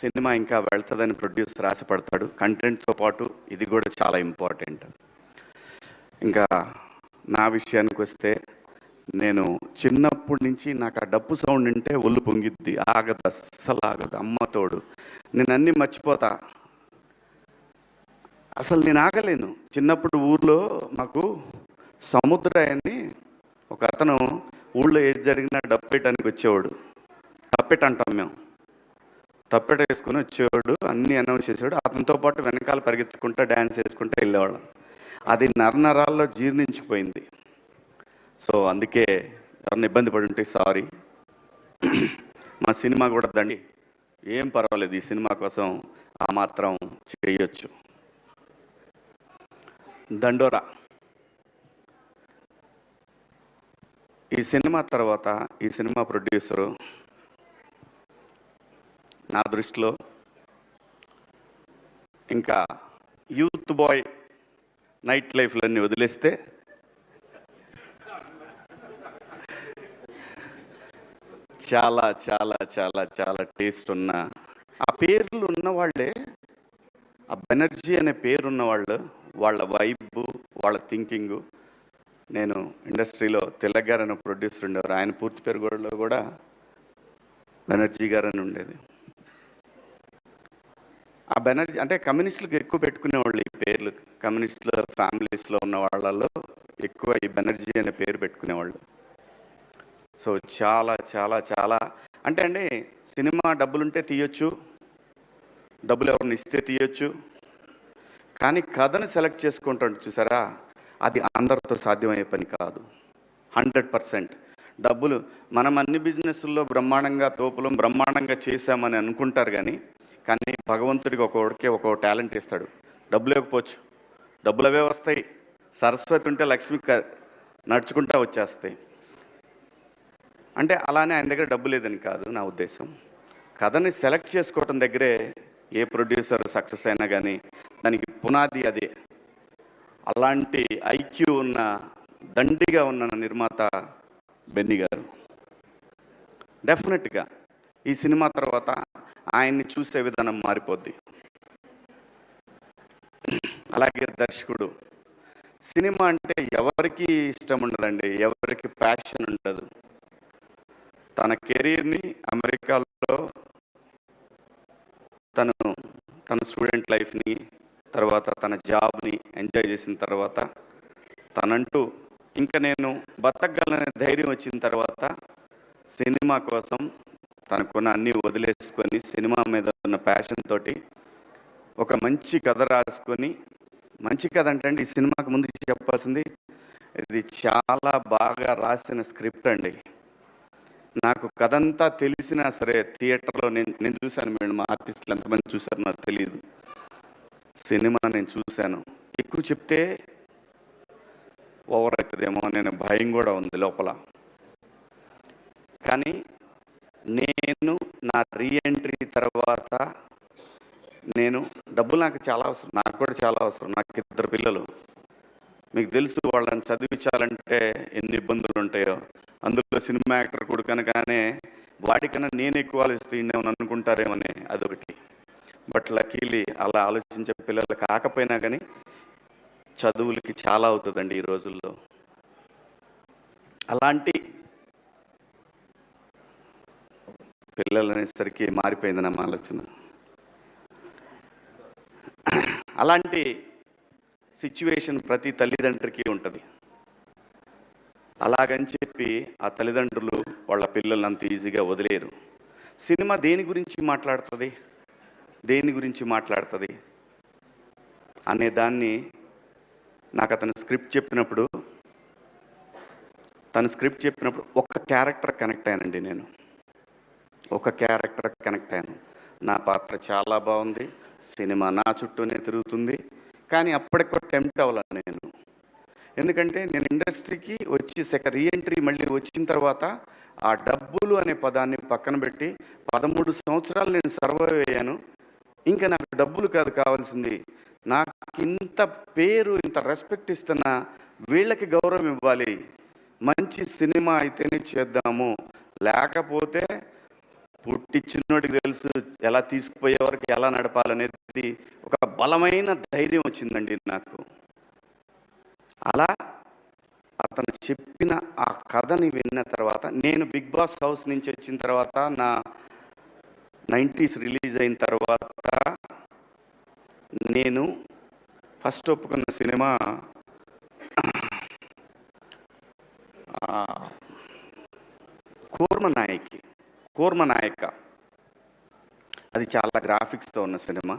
Cinema ఇంకా వెళ్తుందని producer ఆశపడతాడు. కంటెంట్తో పాటు ఇది కూడా చాలా ఇంపార్టెంట్. ఇంకా నా విషయానికి వస్తే, నేను చిన్నప్పటి నుంచి నాకు ఆ డప్పు సౌండ్ అంటే ఒళ్ళు పొంగిద్ది, ఆగదు, అస్సలు ఆగదు. అమ్మతోడు నేను అన్నీ మర్చిపోతా, అసలు నేను ఆగలేను. చిన్నప్పుడు ఊర్లో మాకు సముద్రయ్య అని ఒక అతను ఊళ్ళో ఏది జరిగినా డప్పెట్టడానికి వచ్చేవాడు. తప్పెట అంటాం మేము, తప్పెట వేసుకొని వచ్చేవాడు, అన్నీ అనౌన్స్ చేసేవాడు. అతనితో పాటు వెనకాల పరిగెత్తుకుంటా డ్యాన్స్ వేసుకుంటూ వెళ్ళేవాళ్ళం. అది నరనరాల్లో జీర్ణించిపోయింది. సో అందుకే ఎవరిని ఇబ్బంది పడి ఉంటే సారీ. మా సినిమా కూడా దండి, ఏం పర్వాలేదు, ఈ సినిమా కోసం ఆ మాత్రం చేయొచ్చు. దండోరా ఈ సినిమా తర్వాత ఈ సినిమా ప్రొడ్యూసరు నా దృష్టిలో ఇంకా యూత్ బాయ్ నైట్ లైఫ్లన్నీ వదిలేస్తే చాలా చాలా చాలా చాలా టేస్ట్ ఉన్న, ఆ పేర్లు ఉన్నవాళ్ళే, ఆ బెనర్జీ అనే పేరు ఉన్నవాళ్ళు, వాళ్ళ వైబ్, వాళ్ళ థింకింగు. నేను ఇండస్ట్రీలో తిలక్ గారు అనే ప్రొడ్యూసర్ ఉండేవారు, ఆయన పూర్తి పేరు కూడా బెనర్జీ గారు అని ఉండేది. ఆ బెనర్జీ అంటే కమ్యూనిస్టులకు ఎక్కువ పెట్టుకునేవాళ్ళు ఈ పేర్లు, కమ్యూనిస్టుల ఫ్యామిలీస్లో ఉన్న వాళ్ళలో ఎక్కువ ఈ బెనర్జీ అనే పేరు పెట్టుకునేవాళ్ళు. సో చాలా చాలా చాలా అంటే అండి, సినిమా డబ్బులుంటే తీయొచ్చు, డబ్బులు ఎవరిని ఇస్తే తీయొచ్చు, కానీ కథను సెలెక్ట్ చేసుకుంటాడు చూసారా, అది అందరితో సాధ్యమయ్యే పని కాదు. 100% డబ్బులు మనం అన్ని బిజినెస్ల్లో బ్రహ్మాండంగా తోపులం బ్రహ్మాండంగా చేశామని అనుకుంటారు, కానీ భగవంతుడికి ఒక్కొక్క టాలెంట్ ఇస్తాడు. డబ్బులు ఇవ్వకపోవచ్చు, డబ్బులు అవే వస్తాయి. సరస్వతి ఉంటే లక్ష్మి నడుచుకుంటా వచ్చేస్తాయి. అంటే అలానే ఆయన దగ్గర డబ్బు లేదని కాదు నా ఉద్దేశం. కథని సెలెక్ట్ చేసుకోవటం దగ్గరే ఏ ప్రొడ్యూసర్ సక్సెస్ అయినా కానీ దానికి పునాది అదే. అలాంటి ఐక్యూ ఉన్న, దండిగా ఉన్న నిర్మాత బెన్నీ గారు. డెఫినెట్గా ఈ సినిమా తర్వాత ఆయన్ని చూసే విధానం మారిపోద్ది. అలాగే దర్శకుడు, సినిమా అంటే ఎవరికి ఇష్టం ఉండదండి, ఎవరికి ప్యాషన్ ఉండదు. తన కెరీర్ని అమెరికాలో తన స్టూడెంట్ లైఫ్ని, తర్వాత తన జాబ్ని ఎంజాయ్ చేసిన తర్వాత, తనంటూ ఇంకా నేను బతకగలనే ధైర్యం వచ్చిన తర్వాత సినిమా కోసం తనకున్న అన్నీ వదిలేసుకొని సినిమా మీద ఉన్న ప్యాషన్ తోటి ఒక మంచి కథ రాసుకొని, మంచి కథ అంటే ఈ సినిమాకి ముందు చెప్పాల్సింది, ఇది చాలా బాగా రాసిన స్క్రిప్ట్ అండి. నాకు కథ అంతా తెలిసినా సరే థియేటర్లో నేను చూశాను. మేడం మా ఆర్టిస్టులు ఎంతమంది చూశారు నాకు తెలియదు. సినిమా నేను చూశాను. ఎక్కువ చెప్తే ఓవర్ అవుతుందేమో నేను భయం కూడా ఉంది లోపల. కానీ నేను నా రీఎంట్రీ తర్వాత నేను డబ్బులు నాకు చాలా అవసరం, నాకు కూడా చాలా అవసరం. నాకు 2 పిల్లలు, మీకు తెలుసు, వాళ్ళని చదివించాలంటే ఎన్ని ఇబ్బందులు ఉంటాయో. అందులో సినిమా యాక్టర్ కొడుకనగానే వాడికన్నా నేను ఎక్కువ ఆలోచిస్తుండేమని అనుకుంటారేమని అదొకటి. బట్ లక్కీలీ అలా ఆలోచించే పిల్లలు కాకపోయినా కానీ చదువులకి చాలా అవుతుందండి ఈ రోజుల్లో. అలాంటి పిల్లలు అనేసరికి మారిపోయింది నా ఆలోచన. అలాంటి సిచ్యువేషన్ ప్రతి తల్లిదండ్రికి ఉంటుంది. అలాగని చెప్పి ఆ తల్లిదండ్రులు వాళ్ళ పిల్లల్ని అంత ఈజీగా వదిలేరు. సినిమా దేని గురించి మాట్లాడుతుంది అనే దాన్ని నాకు తన స్క్రిప్ట్ చెప్పినప్పుడు ఒక క్యారెక్టర్ కనెక్ట్ అయ్యానండి. నేను ఒక క్యారెక్టర్ కనెక్ట్ అయ్యాను. నా పాత్ర చాలా బాగుంది, సినిమా నా చుట్టూనే తిరుగుతుంది, కానీ అప్పటికో టెంప్ట్ అవ్వాలి నేను. ఎందుకంటే నేను ఇండస్ట్రీకి వచ్చి రీఎంట్రీ మళ్ళీ వచ్చిన తర్వాత ఆ డబ్బులు అనే పదాన్ని పక్కన పెట్టి 13 సంవత్సరాలు నేను సర్వైవ్ అయ్యాను. ఇంకా నాకు డబ్బులు కాదు కావాల్సింది, నాకు ఇంత పేరు, ఇంత రెస్పెక్ట్ ఇస్తున్న వీళ్ళకి గౌరవం ఇవ్వాలి, మంచి సినిమా అయితేనే చేద్దాము, లేకపోతే పుట్టించినోడికి తెలుసు ఎలా తీసుకుపోయే వరకు ఎలా నడపాలనేది ఒక బలమైన ధైర్యం వచ్చిందండి నాకు. అలా అతను చెప్పిన ఆ కథని విన్న తర్వాత, నేను బిగ్ బాస్ హౌస్ నుంచి వచ్చిన తర్వాత, నా 90s రిలీజ్ అయిన తర్వాత నేను ఫస్ట్ ఒప్పుకున్న సినిమా కూర్మనాయక. అది చాలా గ్రాఫిక్స్తో ఉన్న సినిమా.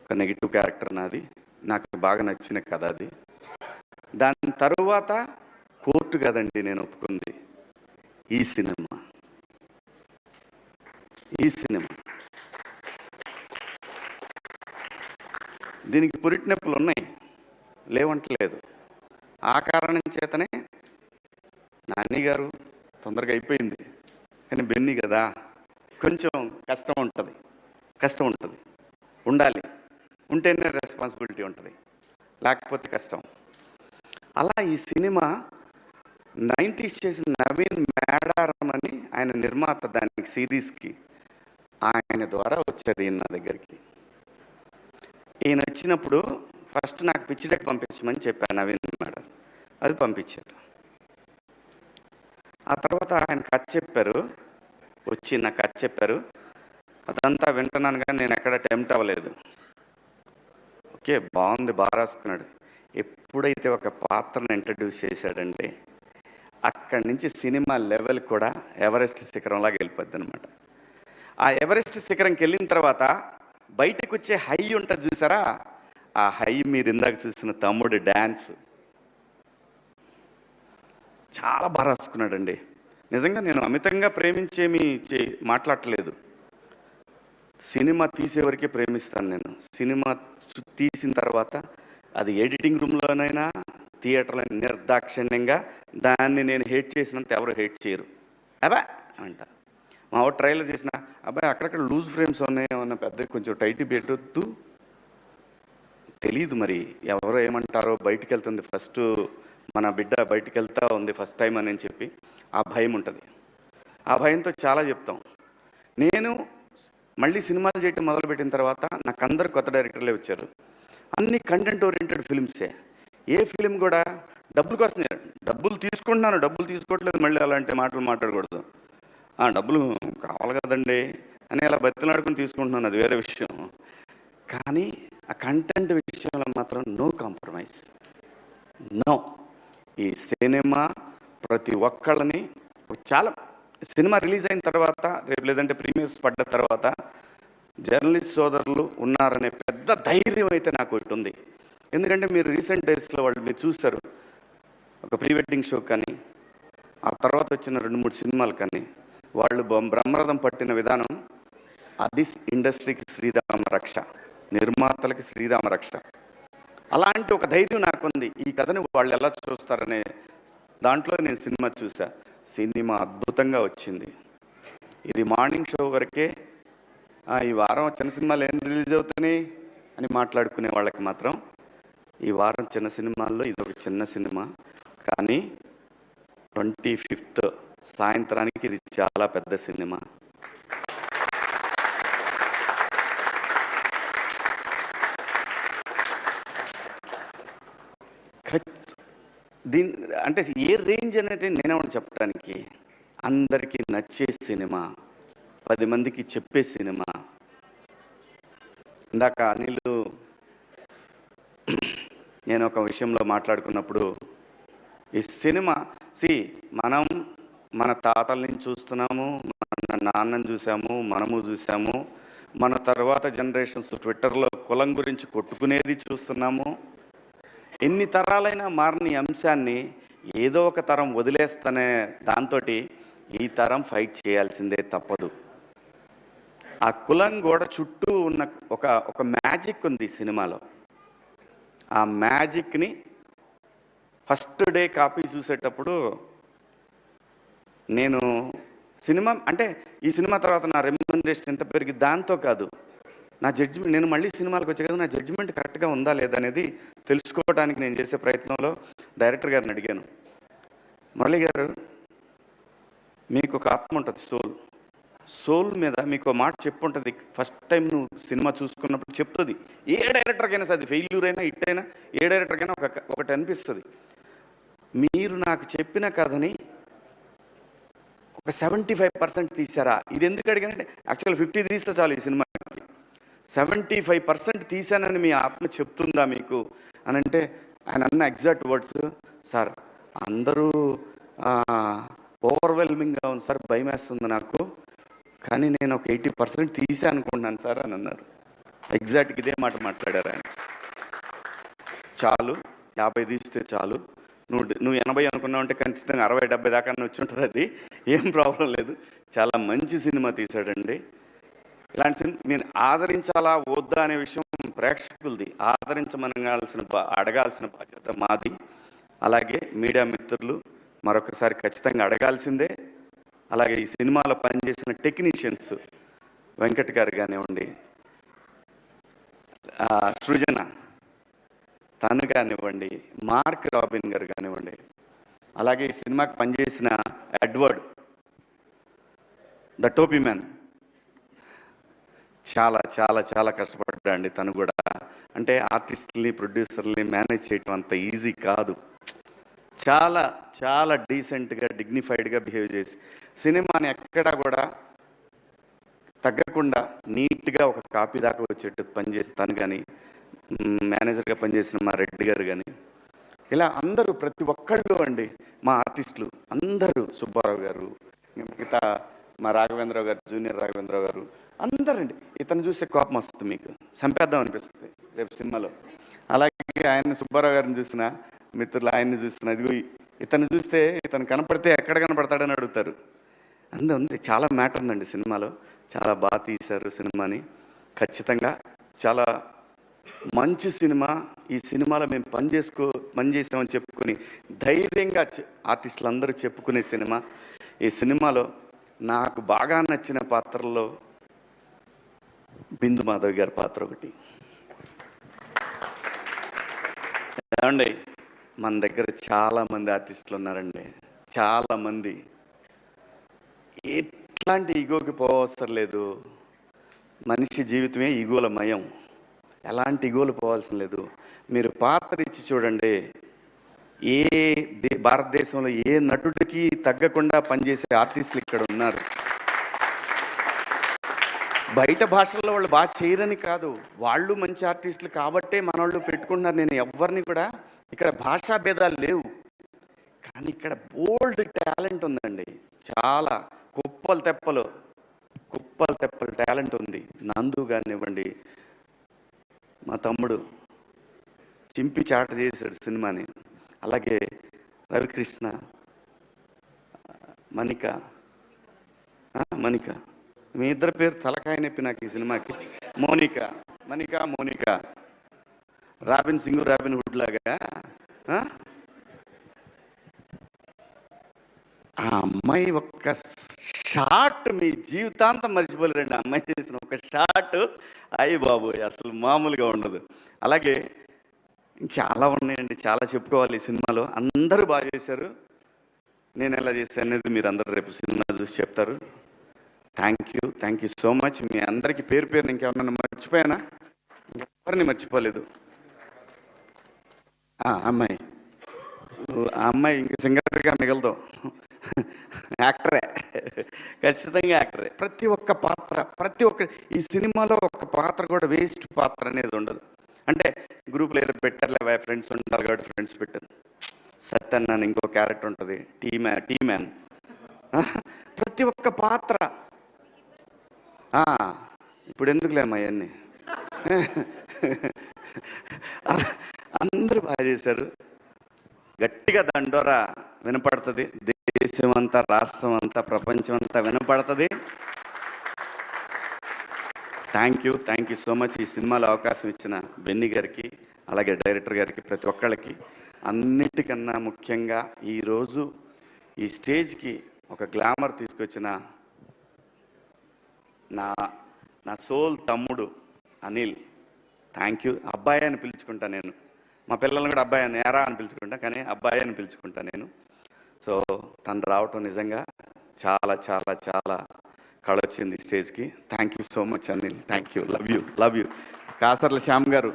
ఒక నెగిటివ్ క్యారెక్టర్ నాది. నాకు బాగా నచ్చిన కథ అది. దాని తరువాత కోర్టు కదండి నేను ఒప్పుకుంది, ఈ సినిమా. దీనికి పురిటి నొప్పులు ఉన్నాయి, లేవంటలేదు. ఆ కారణం చేతనే నాని గారు తొందరగా అయిపోయింది, కానీ బెన్నీ కదా, కొంచెం కష్టం ఉంటుంది. ఉండాలి, ఉంటేనే రెస్పాన్సిబిలిటీ ఉంటుంది, లేకపోతే కష్టం. అలా ఈ సినిమా 90s చేసిన నవీన్ మేడారం అని ఆయన నిర్మాత, దానికి సిరీస్కి ఆయన ద్వారా వచ్చారు ఈయన నా దగ్గరికి. ఈయన వచ్చినప్పుడు ఫస్ట్ నాకు పిచ్ డెక్ పంపించమని చెప్పాను నవీన్ మేడం, అది పంపించారు. ఆ తర్వాత ఆయన కథ చెప్పారు, వచ్చి నాకు కథ చెప్పారు. అదంతా వింటున్నాను కానీ నేను ఎక్కడ టెంప్ట్ అవ్వలేదు. ఓకే, బాగుంది, బాగా రాసుకున్నాడు. ఎప్పుడైతే ఒక పాత్రను ఇంట్రడ్యూస్ చేశాడంటే అక్కడి నుంచి సినిమా లెవెల్ కూడా ఎవరెస్ట్ శిఖరంలాగా వెళ్ళిపోద్ది అనమాట. ఆ ఎవరెస్ట్ శిఖరంకి వెళ్ళిన తర్వాత బయటకు వచ్చే హై ఉంటుంది చూసారా, ఆ హై మీరు ఇందాక చూసిన తమ్ముడు డ్యాన్స్ చాలా బాగా రాసుకున్నాడండి. నిజంగా నేను అమితంగా ప్రేమించేమి మాట్లాడలేదు. సినిమా తీసేవరకే ప్రేమిస్తాను నేను. సినిమా తీసిన తర్వాత అది ఎడిటింగ్ రూమ్లోనైనా థియేటర్లో నిర్దాక్షిణ్యంగా దాన్ని నేను హేట్ చేసినంత ఎవరు హేట్ చేయరు. అబ్బా అంట. మా వాడు ట్రైలర్ చేసిన అబ్బాయి అక్కడక్కడ లూజ్ ఫ్రేమ్స్ ఉన్నాయేమన్నా, పెద్ద కొంచెం టైట్ పెట్టొద్దు, తెలీదు మరి ఎవరో ఏమంటారో, బయటికి వెళ్తుంది ఫస్ట్, మన బిడ్డ బయటికి వెళ్తా ఉంది ఫస్ట్ టైం అని చెప్పి ఆ భయం ఉంటుంది. ఆ భయంతో చాలా చెప్తాం. నేను మళ్ళీ సినిమాలు చేయటం మొదలుపెట్టిన తర్వాత నాకు అందరు కొత్త డైరెక్టర్లే వచ్చారు. అన్ని కంటెంట్ ఓరియంటెడ్ ఫిల్మ్సే. ఏ ఫిలిం కూడా డబ్బుల కోసం, డబ్బులు తీసుకుంటున్నాను, డబ్బులు తీసుకోవట్లేదు, మళ్ళీ అలాంటి మాటలు మాట్లాడకూడదు. డబ్బులు కావాలి కదండి అని అలా బతిలాడుకుని తీసుకుంటున్నాను, అది వేరే విషయం. కానీ ఆ కంటెంట్ విషయంలో మాత్రం నో కాంప్రమైజ్, నో. ఈ సినిమా ప్రతి ఒక్కళ్ళని, చాలా సినిమా రిలీజ్ అయిన తర్వాత, రేపు లేదంటే ప్రీమియర్స్ పడ్డ తర్వాత జర్నలిస్ట్ సోదరులు ఉన్నారనే పెద్ద ధైర్యం అయితే నాకు ఒకటి ఉంది. ఎందుకంటే మీరు రీసెంట్ డేస్లో వాళ్ళు మీరు చూశారు, ఒక ప్రీ వెడ్డింగ్ షో కానీ ఆ తర్వాత వచ్చిన 2-3 సినిమాలు కానీ వాళ్ళు బ్రహ్మరథం పట్టిన విధానం, అది ఇండస్ట్రీకి శ్రీరామ రక్ష, నిర్మాతలకి శ్రీరామ రక్ష. అలాంటి ఒక ధైర్యం నాకుంది. ఈ కథను వాళ్ళు ఎలా చూస్తారనే దాంట్లో నేను సినిమా చూసా. సినిమా అద్భుతంగా వచ్చింది. ఇది మార్నింగ్ షో వరకే. ఈ వారం చిన్న సినిమాలు ఏం రిలీజ్ అవుతున్నాయి అని మాట్లాడుకునే వాళ్ళకి మాత్రం ఈ వారం చిన్న సినిమాల్లో ఇది ఒక చిన్న సినిమా. కానీ 25th సాయంత్రానికి ఇది చాలా పెద్ద సినిమా. దీని అంటే ఏ రేంజ్ అనేది నేనేమన్నా చెప్పడానికి, అందరికీ నచ్చే సినిమా, 10 మందికి చెప్పే సినిమా. ఇందాక అనిల్ నేను ఒక విషయంలో మాట్లాడుకున్నప్పుడు, ఈ సినిమా మనం మన తాతల నుంచి చూస్తున్నాము, మన నాన్నని చూసాము, మనము చూసాము, మన తర్వాత జనరేషన్స్ ట్విట్టర్లో కులం గురించి కొట్టుకునేది చూస్తున్నాము. ఎన్ని తరాలైనా మారని అంశాన్ని ఏదో ఒక తరం వదిలేస్తనే దాంతో ఈ తరం ఫైట్ చేయాల్సిందే తప్పదు. ఆ కులం గోడ చుట్టూ ఉన్న ఒక మ్యాజిక్ ఉంది ఈ సినిమాలో. ఆ మ్యాజిక్ని ఫస్ట్ డే కాపీ చూసేటప్పుడు నేను సినిమా అంటే ఈ సినిమా తర్వాత నా రెమ్యునరేషన్ ఎంత పెరిగి దాంతో కాదు, నా జడ్జిమెంట్, నేను మళ్ళీ సినిమాలకు వచ్చే కదా, నా జడ్జిమెంట్ కరెక్ట్గా ఉందా లేదా అనేది తెలుసుకోవడానికి నేను చేసే ప్రయత్నంలో డైరెక్టర్ గారిని అడిగాను, మురళి గారు మీకు ఒక ఆత్మ ఉంటుంది, సోల్, సోల్ మీద మీకు మాట చెప్పుంటుంది. ఫస్ట్ టైం నువ్వు సినిమా చూసుకున్నప్పుడు చెప్తుంది. ఏ డైరెక్టర్కైనా సరే, అది ఫెయిల్యూర్ అయినా హిట్ అయినా ఏ డైరెక్టర్కైనా ఒకటి అనిపిస్తుంది. మీరు నాకు చెప్పిన కథని ఒక 75% తీసారా? ఇది ఎందుకు అడిగానంటే, యాక్చువల్ 50 తీస్తే చాలు ఈ సినిమాకి. 75% తీశానని మీ ఆత్మ చెప్తుందా మీకు అని అంటే, ఆయన అన్న ఎగ్జాక్ట్ వర్డ్స్, సార్ అందరూ ఓవర్వెల్మింగ్గా ఉంది సార్, భయం వేస్తుంది నాకు, కానీ నేను ఒక 80% తీసా అనుకుంటున్నాను సార్ అని అన్నారు. ఎగ్జాక్ట్గా ఇదే మాట మాట్లాడారు ఆయన. చాలు, 50 తీస్తే చాలు, నువ్వు 80 అనుకున్నావు అంటే ఖచ్చితంగా 60-70 దాకా వచ్చి ఉంటుంది, అది ఏం ప్రాబ్లం లేదు. చాలా మంచి సినిమా తీశాడండి. ఇలాంటి సినిమా మీరు ఆదరించాలా వద్దా అనే విషయం ప్రేక్షకులది. అడగాల్సిన బాధ్యత మాది. అలాగే మీడియా మిత్రులు మరొకసారి ఖచ్చితంగా అడగాల్సిందే. అలాగే ఈ సినిమాలో పనిచేసిన టెక్నీషియన్స్, వెంకట్ గారు కానివ్వండి, సృజన తను కానివ్వండి, మార్క్ రాబిన్ గారు కానివ్వండి, అలాగే ఈ సినిమాకి పనిచేసిన ఎడ్వర్డ్ ద టోపీ మ్యాన్, చాలా చాలా చాలా కష్టపడ్డాడండి తను కూడా. అంటే ఆర్టిస్టుల్ని ప్రొడ్యూసర్ని మేనేజ్ చేయటం అంత ఈజీ కాదు. చాలా చాలా డీసెంట్గా డిగ్నిఫైడ్గా బిహేవ్ చేసి సినిమాని ఎక్కడా కూడా తగ్గకుండా నీట్గా ఒక కాపీ దాకా వచ్చేట్టు పనిచేసి తను కానీ, మేనేజర్గా పనిచేసిన మా రెడ్డి గారు కానీ, ఇలా అందరూ ప్రతి ఒక్కళ్ళు అండి మా ఆర్టిస్టులు అందరూ, సుబ్బారావు గారు, మిగతా మా రాఘవేంద్రరావు గారు, జూనియర్ రాఘవేంద్రరావు గారు, అందరండి. ఇతను చూస్తే కోపం వస్తుంది, మీకు చంపేద్దాం అనిపిస్తుంది రేపు సినిమాలో. అలాగే ఆయన సుబ్బారావు గారిని చూసిన మిత్రులు, ఆయన్ని చూసిన, ఇదిగో ఇతను చూస్తే ఇతను కనపడితే ఎక్కడ కనపడతాడని అడుగుతారు. ఉంది, చాలా మ్యాటర్ ఉందండి సినిమాలో. చాలా బాగా తీశారు సినిమాని. ఖచ్చితంగా చాలా మంచి సినిమా. ఈ సినిమాలో మేము పనిచేసామని చెప్పుకొని ధైర్యంగా ఆర్టిస్టులు అందరూ చెప్పుకునే సినిమా. ఈ సినిమాలో నాకు బాగా నచ్చిన పాత్రల్లో బిందు మాధవ్ గారి పాత్ర ఒకటి. ఏమండి, మన దగ్గర చాలామంది ఆర్టిస్టులు ఉన్నారండి, చాలామంది. ఎట్లాంటి ఈగోకి పోవసరం లేదు. మనిషి జీవితమే ఈగోల మయం. ఎలాంటి ఈగోలు పోవాల్సిన లేదు. మీరు పాత్ర ఇచ్చి చూడండి, భారతదేశంలో ఏ నటుడికి తగ్గకుండా పనిచేసే ఆర్టిస్టులు ఇక్కడ ఉన్నారు. బయట భాషల్లో వాళ్ళు బాగా చేయరని కాదు, వాళ్ళు మంచి ఆర్టిస్టులు కాబట్టే మన వాళ్ళు పెట్టుకుంటున్నారు. నేను ఎవరిని కూడా, ఇక్కడ భాషా భేదాలు లేవు, కానీ ఇక్కడ బోల్డ్ టాలెంట్ ఉందండి. చాలా కుప్పలు తెప్పలు టాలెంట్ ఉంది. నందు కానివ్వండి, మా తమ్ముడు చింపి చాట చేశాడు సినిమాని. అలాగే రవికృష్ణ, మణిక, మీ ఇద్దరు పేరు తలకాయ నొప్పి నాకు ఈ సినిమాకి. Monica Robin Singh, Robin Hood లాగా. ఆ అమ్మాయి ఒక్క షాట్ మీ జీవితాంతం మర్చిపోలేరండి. అమ్మాయి చేసిన ఒక షాట్, అయ్యి బాబు అసలు మామూలుగా ఉండదు. అలాగే చాలా ఉన్నాయండి, చాలా చెప్పుకోవాలి ఈ సినిమాలో. అందరూ బాగా చేశారు. నేను ఎలా చేశాను అనేది మీరు అందరూ రేపు సినిమా చూసి చెప్తారు. Thank you so much. మీ అందరికీ పేరు ఇంకేమన్నా మర్చిపోయానా? ఎవరిని మర్చిపోలేదు. ఆ అమ్మాయి ఇంక సింగర్గా మిగలదు, యాక్టరే, ఖచ్చితంగా యాక్టరే. ప్రతి ఒక్క ఈ సినిమాలో ఒక పాత్ర కూడా వేస్ట్ పాత్ర అనేది ఉండదు. అంటే గ్రూప్లో ఏదో పెట్టారులే, ఫ్రెండ్స్ ఉంటారు కాబట్టి ఫ్రెండ్స్ పెట్టారు. సత్యన్ అని ఇంకో క్యారెక్టర్ ఉంటుంది, టీ మ్యాన్. ప్రతి ఒక్క పాత్ర. ఇప్పుడు ఎందుకులేమ్మా అవన్నీ, అందరూ బాగా చేశారు. గట్టిగా దండోరా వినపడుతుంది, దేశం అంతా, రాష్ట్రం అంతా, ప్రపంచం అంతా వినపడుతుంది. Thank you so much. ఈ సినిమాలో అవకాశం ఇచ్చిన బెన్నీ గారికి, అలాగే డైరెక్టర్ గారికి, ప్రతి ఒక్కళ్ళకి. అన్నిటికన్నా ముఖ్యంగా ఈరోజు ఈ స్టేజ్కి ఒక గ్లామర్ తీసుకొచ్చిన నా సోల్ తమ్ముడు అనిల్, థ్యాంక్ యూ. అబ్బాయి అని పిలుచుకుంటా నేను. మా పిల్లల్ని కూడా అబ్బాయి అని, ఏరా అని పిలుచుకుంటా, కానీ అబ్బాయి అని పిలుచుకుంటా నేను. సో తను రావటం నిజంగా చాలా చాలా చాలా కళ వచ్చింది స్టేజ్కి. Thank you so much Anil, thank you, love you. Kasarla Shyam గారు,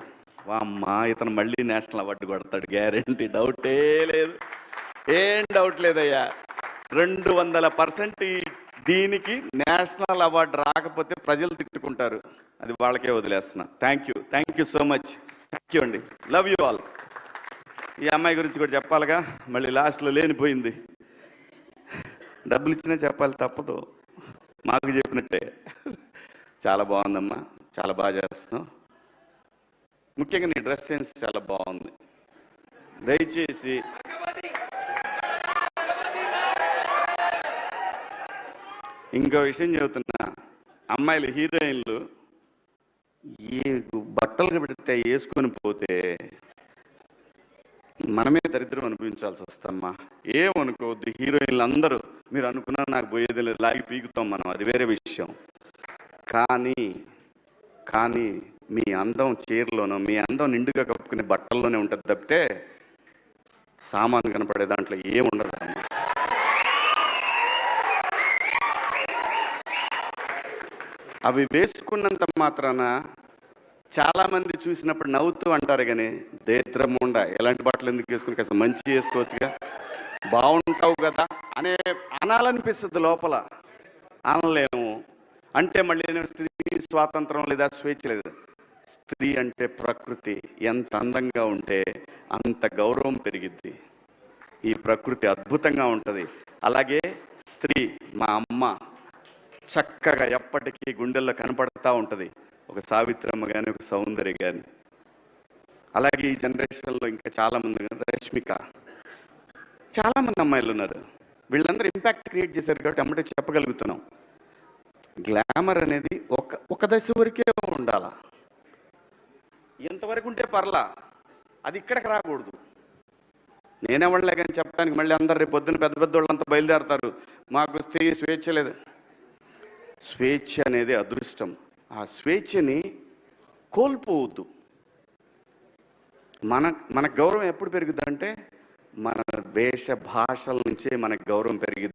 అమ్మా ఇతను మళ్ళీ నేషనల్ అవార్డు కొడతాడు గ్యారెంటీ, డౌటే లేదు, ఏం డౌట్ లేదయ్యా. 200% దీనికి నేషనల్ అవార్డు రాకపోతే ప్రజలు తిట్టుకుంటారు, అది వాళ్ళకే వదిలేస్తున్నా. Thank you so much, thank you అండి, లవ్ యూ ఆల్. ఈ అమ్మాయి గురించి కూడా చెప్పాలిగా, మళ్ళీ లాస్ట్లో లేనిపోయింది, డబ్బులు ఇచ్చినా చెప్పాలి, తప్పదు, మాకు చెప్పినట్టే. చాలా బాగుందమ్మా, చాలా బాగా చేస్తున్నావు. ముఖ్యంగా నీ డ్రెస్ సెన్స్ చాలా బాగుంది. దయచేసి ఇంకో విషయం చెబుతున్నా, అమ్మాయిలు హీరోయిన్లు ఏ బట్టలు పెడితే వేసుకొని పోతే మనమే దరిద్రం అనిపించాల్సి వస్తామ్మా. ఏమనుకోవద్దు, హీరోయిన్లు అందరూ మీరు అనుకున్నా నాకు పోయేది లేదు, లాగి పీకుతాం మనం, అది వేరే విషయం. కానీ మీ అందం చీరలోనో, మీ అందం నిండుగా కప్పుకునే బట్టల్లోనే ఉంటుంది తప్పితే సామాను కనపడే దాంట్లో ఏముండదు. అవి వేసుకున్నంత మాత్రాన చాలామంది చూసినప్పుడు నవ్వుతూ అంటారు, కానీ దేత్రముండ ఎలాంటి బట్టలు ఎందుకు వేసుకుని, కాస్త మంచి వేసుకోవచ్చుగా, బాగుంటావు కదా అనాలనిపిస్తుంది లోపల, అనలేము. అంటే మళ్ళీ నేను స్త్రీ స్వాతంత్రం లేదా స్వేచ్ఛ లేదు. స్త్రీ అంటే ప్రకృతి, ఎంత అందంగా ఉంటే అంత గౌరవం పెరిగిద్ది. ఈ ప్రకృతి అద్భుతంగా ఉంటుంది. అలాగే స్త్రీ, మా అమ్మ చక్కగా ఎప్పటికీ గుండెల్లో కనపడతా ఉంటుంది, ఒక సావిత్రమ్మ కానీ, ఒక సౌందర్య కానీ. అలాగే ఈ జనరేషన్లో ఇంకా చాలామంది, రష్మిక, చాలామంది అమ్మాయిలు ఉన్నారు. వీళ్ళందరూ ఇంపాక్ట్ క్రియేట్ చేశారు కాబట్టి అమ్మటే చెప్పగలుగుతున్నాం. గ్లామర్ అనేది ఒక దశ వరకే ఉండాల, ఎంతవరకు ఉంటే పర్లా, అది ఇక్కడికి రాకూడదు. నేనెవడలే కానీ చెప్పడానికి, మళ్ళీ అందరు రేపు పొద్దున్న పెద్ద పెద్ద వాళ్ళంతా బయలుదేరతారు, మాకు స్త్రీ స్వేచ్ఛ లేదు. స్వేచ్ఛ అనేది అదృష్టం, ఆ స్వేచ్ఛని కోల్పోవద్దు. మన గౌరవం ఎప్పుడు పెరుగుద్దంటే మన వేష భాషల నుంచే మనకు గౌరవం పెరిగిద్ది.